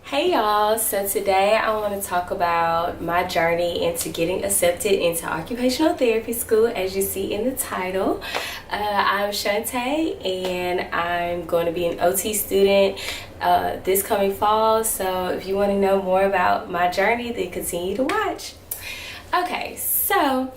Hey y'all, so today I want to talk about my journey into getting accepted into occupational therapy school, as you see in the title. I'm Shaunteee and I'm going to be an OT student this coming fall, so if you want to know more about my journey, then continue to watch. Okay, so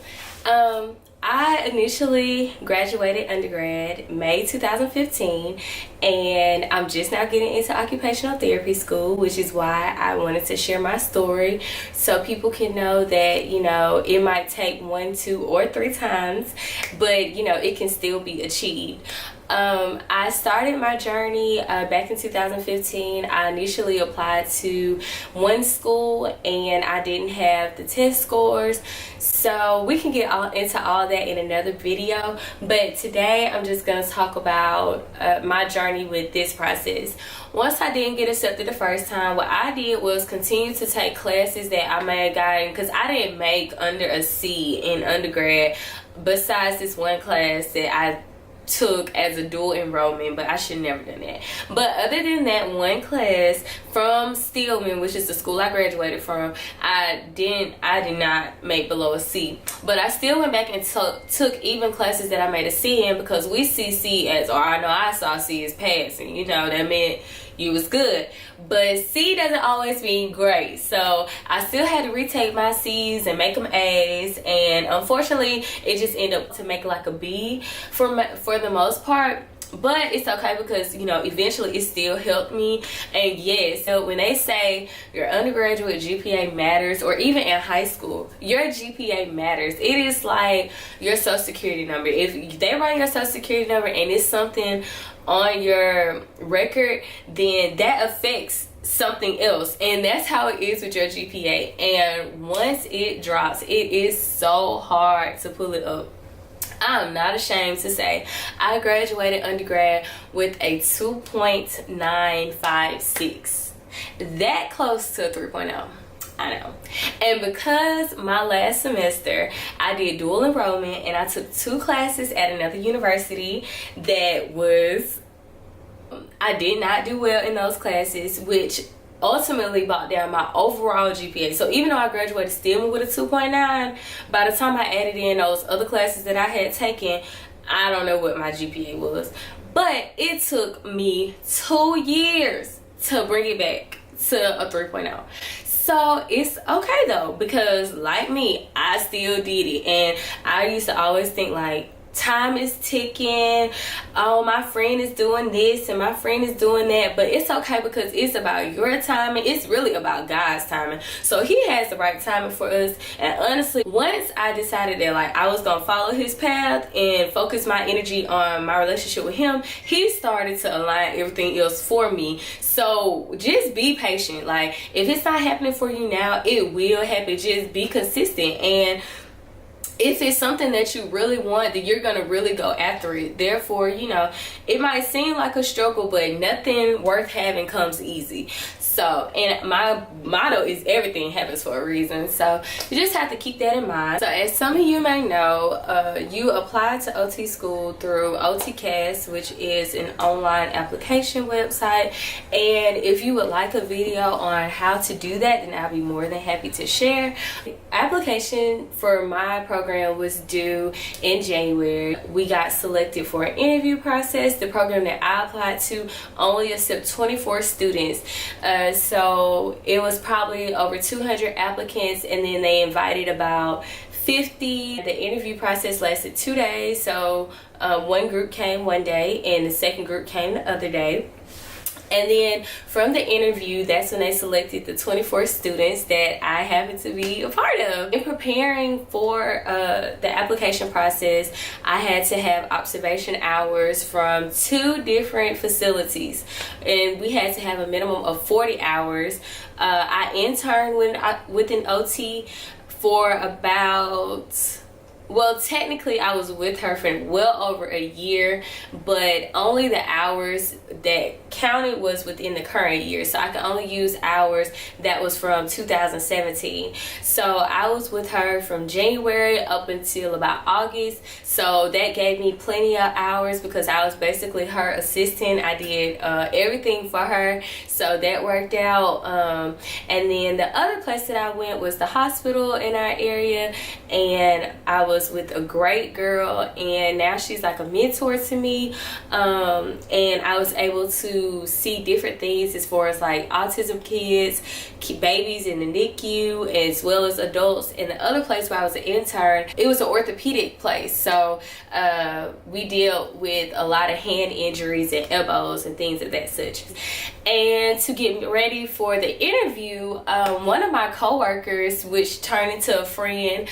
I initially graduated undergrad May 2015, and I'm just now getting into occupational therapy school, which is why I wanted to share my story so people can know that, it might take 1, 2, or 3 times, but it can still be achieved. I started my journey back in 2015. I initially applied to one school and I didn't have the test scores, so we can get into all that in another video, but today I'm just going to talk about my journey with this process. Once I didn't get accepted the first time, what I did was continue to take classes that I may have gotten, because I didn't make under a C in undergrad besides this one class that I took as a dual enrollment, but I should never done that. But other than that one class from Stillman, which is the school I graduated from, I did not make below a C. But I still went back and took even classes that I made a C in, because we see C as, or I know I saw C as passing, that meant you was good, but C doesn't always mean great. So I still had to retake my C's and make them A's, and unfortunately it just ended up to make like a B for the most part. But it's okay, because eventually it still helped me. And yes, so when they say your undergraduate GPA matters, or even in high school your GPA matters, it is like your social security number. If they run your social security number and it's something on your record, then that affects something else, and that's how it is with your GPA. And once it drops, it is so hard to pull it up. I'm not ashamed to say I graduated undergrad with a 2.956. That close to a 3.0. I know. And because my last semester I did dual enrollment and I took 2 classes at another university that was, I did not do well in those classes, which ultimately brought down my overall GPA. So even though I graduated still with a 2.9, by the time I added in those other classes that I had taken, I don't know what my GPA was. But it took me 2 years to bring it back to a 3.0. So it's okay though, because like me, I still did it. And I used to always think like, time is ticking, oh my friend is doing this and my friend is doing that, but it's okay, because it's about your timing. It's really about God's timing. So he has the right timing for us. And honestly, once I decided that like I was gonna follow his path and focus my energy on my relationship with him, he started to align everything else for me. So just be patient. Like if it's not happening for you now, it will happen. Just be consistent, and if it's something that you really want, then you're gonna really go after it. Therefore, it might seem like a struggle, but nothing worth having comes easy. So, and my motto is everything happens for a reason. So you just have to keep that in mind. So as some of you may know, you apply to OT school through OTCast, which is an online application website. And if you would like a video on how to do that, then I'll be more than happy to share. Application for my program was due in January. We got selected for an interview process. The program that I applied to only accept 24 students. So it was probably over 200 applicants, and then they invited about 50. The interview process lasted 2 days. So one group came one day and the second group came the other day. And then from the interview, that's when they selected the 24 students that I happened to be a part of. In preparing for the application process, I had to have observation hours from 2 different facilities, and we had to have a minimum of 40 hours. I interned with an OT for about Well, technically I was with her for well over a year, but only the hours that counted was within the current year. So I could only use hours that was from 2017. So I was with her from January up until about August. So that gave me plenty of hours because I was basically her assistant. I did everything for her. So that worked out. And then the other place that I went was the hospital in our area, and I was with a great girl, and now she's like a mentor to me. And I was able to see different things as far as like autism kids, babies in the NICU, as well as adults. And the other place where I was an intern, it was an orthopedic place. So we dealt with a lot of hand injuries and elbows and things of that such. And to get ready for the interview, one of my coworkers, which turned into a friend,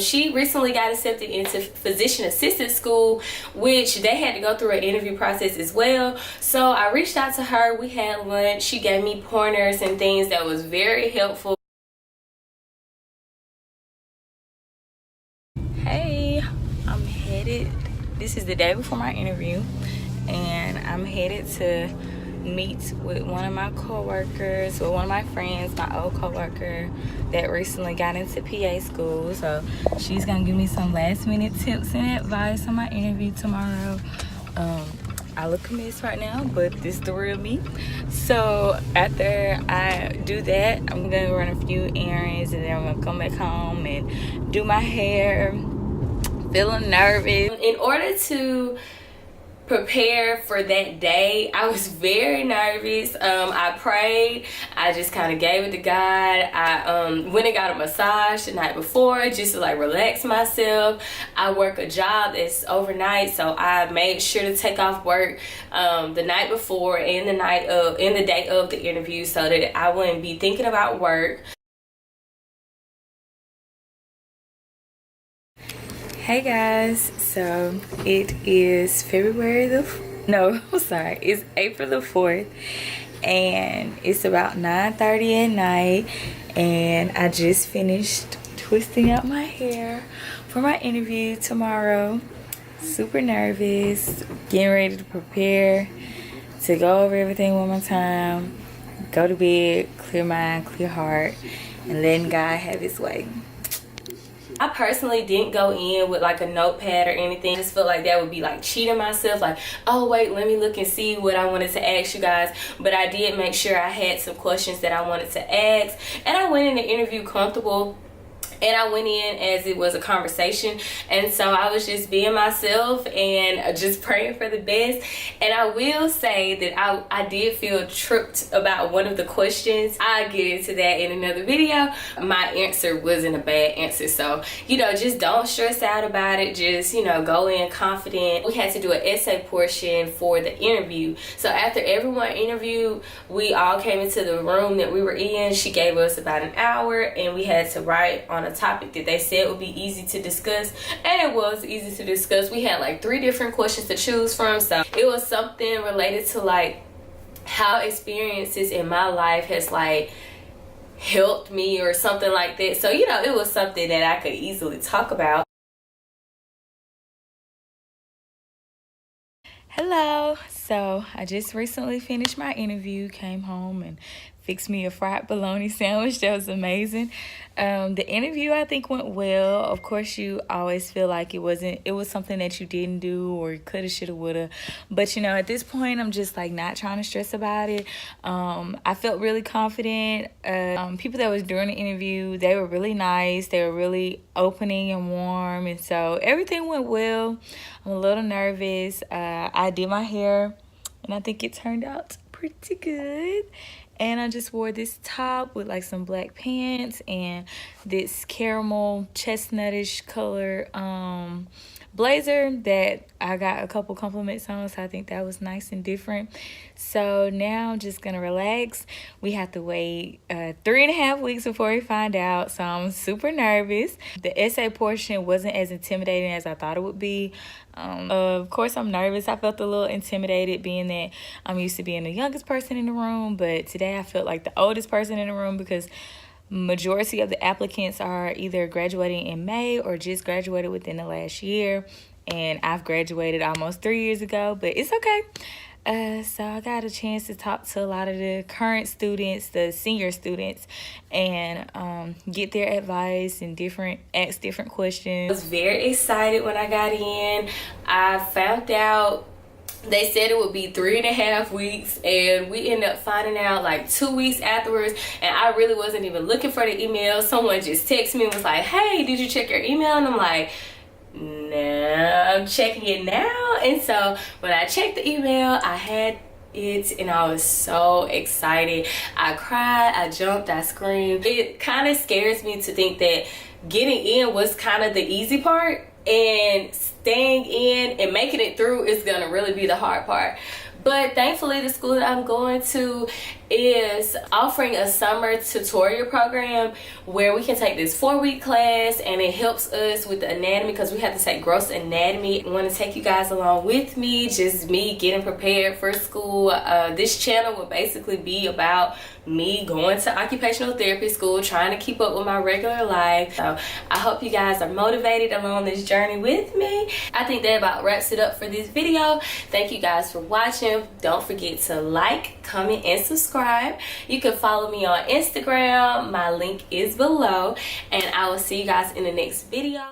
she recently got accepted into physician assistant school, which they had to go through an interview process as well. So I reached out to her, we had lunch, she gave me pointers and things that was very helpful. Hey, I'm headed, this is the day before my interview, and I'm headed to meet with one of my co-workers, or one of my friends, my old co-worker that recently got into PA school. So she's gonna give me some last minute tips and advice on my interview tomorrow. I look a mess right now, but this is the real me. So after I do that, I'm gonna run a few errands, and then I'm gonna come back home and do my hair. Feeling nervous. In order to prepare for that day, I was very nervous. I prayed. I just kind of gave it to God. I went and got a massage the night before just to like relax myself. I work a job that's overnight, so I made sure to take off work the night before and the day of the interview, so that I wouldn't be thinking about work. Hey guys, so it is it's April the 4th, and it's about 9:30 at night, and I just finished twisting out my hair for my interview tomorrow. Super nervous, getting ready to prepare to go over everything one more time, go to bed, clear mind, clear heart, and letting God have his way. I personally didn't go in with like a notepad or anything. I just felt like that would be like cheating myself, like, oh wait, let me look and see what I wanted to ask you guys. But I did make sure I had some questions that I wanted to ask, and I went in the interview comfortable. And I went in as it was a conversation, and so I was just being myself and just praying for the best. And I will say that I did feel tripped about one of the questions. I'll get into that in another video. My answer wasn't a bad answer, so just don't stress out about it. Just go in confident. We had to do an essay portion for the interview. So after everyone interviewed, we all came into the room that we were in. She gave us about an hour, and we had to write on a topic that they said would be easy to discuss, and it was easy to discuss. We had like 3 different questions to choose from, so it was something related to like how experiences in my life has like helped me or something like that. So it was something that I could easily talk about. Hello, so I just recently finished my interview, came home and fixed me a fried bologna sandwich. That was amazing. The interview I think went well. Of course, you always feel like it was something that you didn't do or coulda, shoulda, woulda. But at this point, I'm just like not trying to stress about it. I felt really confident. People that was doing the interview, they were really nice. They were really opening and warm, and so everything went well. I'm a little nervous. I did my hair, and I think it turned out pretty good. And I just wore this top with like some black pants and this caramel chestnutish color blazer that I got a couple compliments on, so I think that was nice and different. So now I'm just gonna relax. We have to wait 3.5 weeks before we find out, so I'm super nervous. The essay portion wasn't as intimidating as I thought it would be. Of course I'm nervous. I felt a little intimidated being that I'm used to being the youngest person in the room, but today I felt like the oldest person in the room because Majority of the applicants are either graduating in May or just graduated within the last year. And I've graduated almost 3 years ago, but it's okay. So I got a chance to talk to a lot of the current students, the senior students, and get their advice and ask different questions. I was very excited when I got in. I found out they said it would be 3.5 weeks, and we ended up finding out like 2 weeks afterwards, and I really wasn't even looking for the email. Someone just texted me and was like, hey, did you check your email? And I'm like, no, I'm checking it now. And so when I checked the email, I had it, and I was so excited. I cried, I jumped, I screamed. It kind of scares me to think that getting in was kind of the easy part, and staying in and making it through is gonna really be the hard part. But thankfully, the school that I'm going to is offering a summer tutorial program where we can take this 4-week class, and it helps us with the anatomy because we have to take gross anatomy. I want to take you guys along with me, just me getting prepared for school. This channel will basically be about me going to occupational therapy school, trying to keep up with my regular life. So I hope you guys are motivated along this journey with me. I think that about wraps it up for this video. Thank you guys for watching. Don't forget to like, comment, and subscribe. You can follow me on Instagram. My link is below, and I will see you guys in the next video.